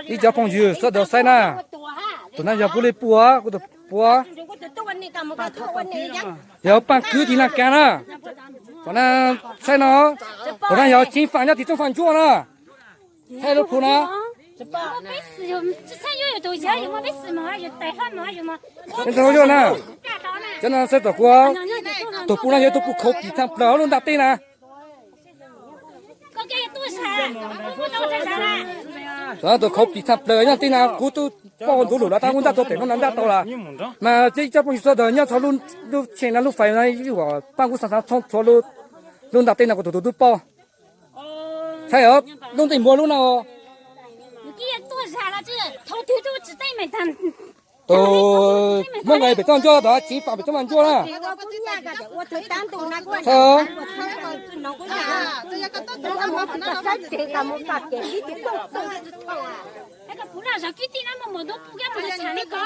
你叫朋友说到谁呢？ตัวนั้นอย่าพูดเลยปัวกูตัวปัวอย่าปั่นคือที่นั่นแกนะตัวนั้นใช่เนาะตัวนั้นอย่าจิ้มฟันอย่าติดฟันจ้วนะใช่ลูกคุณนะ没事有，这才有东西，有么没事嘛，有带饭嘛，有么。你怎么样呢？真的是ตัวปัวตัวปัวนั้นอย่าตัวปัวเขาปีทางเปล่าลุนตัดตีนะก็แกตัวชากูตัวชาละตัวเขาปีทางเปล่าอย่างตีนะกูตัวป้อนตัวหลุดแล้วถ้าคุณจะตัวเต็มนั้นจะตัวละมา这这不是说的你要朝路前那路反那一个办公室上从朝路ลุนตัดตีนะกูตัวป้อใช่เหรอลุนตีมัวลุนนะ哦你多啥了？这头头都只带没单。梦里被当做的，钱法被这么做了。那个不让上，给地那么多不给我们钱的高。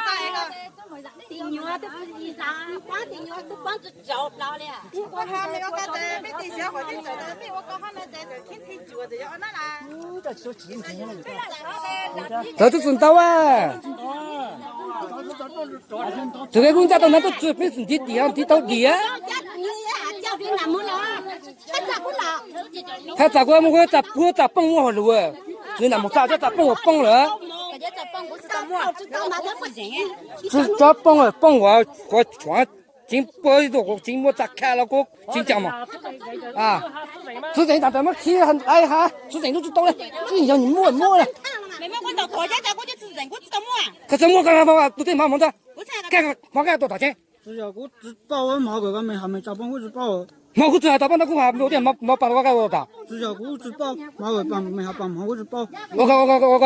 地牛啊，都不地上，光地牛都光是找不着了。我还没有干这，没地小伙子做的，没我刚好那在天天做的，要那啦。这说几天了？这就知道啊。这个公家都那都准备是地上地到地啊。他咋过么？我咋不咋帮我路啊？你那么咋就咋帮我帮了？是咋帮我帮我传进播一个我进我咋开了个进讲嘛？啊，之前咋怎么去很哎哈？之前都知道了，之前你摸了。妹妹，我到国家站我就吃人，我知道么？可是我刚刚把都对妈忙着，干毛干多少钱？只要我只包我毛个没还没找帮我只包。毛个只还打帮那个还没有点毛把我干我打。只要我只包毛个帮没还帮毛我只包。我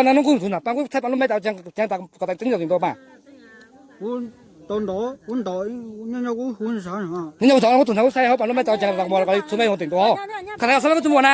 那种工资呢，帮我才帮你买到讲打搞到真要多少办？我到人家我混啥人啊？人家我早上我昨天我3号帮你买到讲，我出卖我顶多，看他要是那个怎么呢？